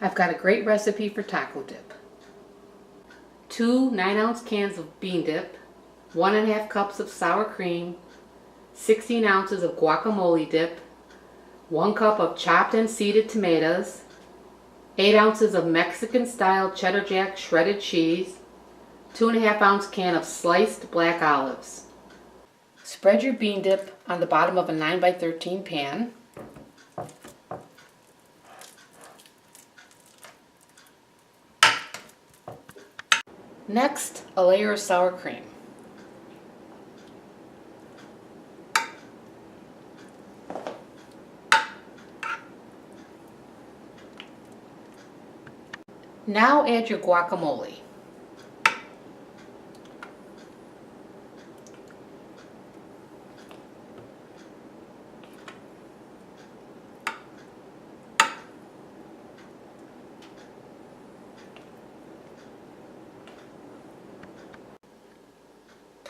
I've got a great recipe for taco dip. 2 9-ounce cans of bean dip, 1½ cups of sour cream, 16 ounces of guacamole dip, 1 cup of chopped and seeded tomatoes, 8 ounces of Mexican style cheddar jack shredded cheese, 2½ ounce can of sliced black olives. Spread your bean dip on the bottom of a 9x13 pan. Next, a layer of sour cream. Now add your guacamole.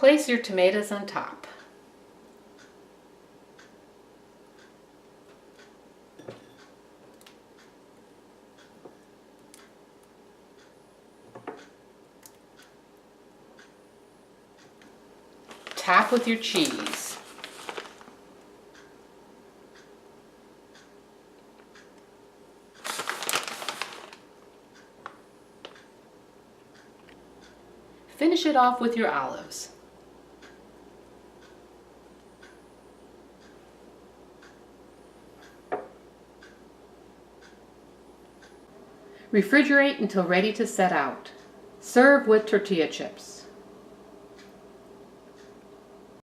Place your tomatoes on top. Top with your cheese. Finish it off with your olives. Refrigerate until ready to set out. Serve with tortilla chips.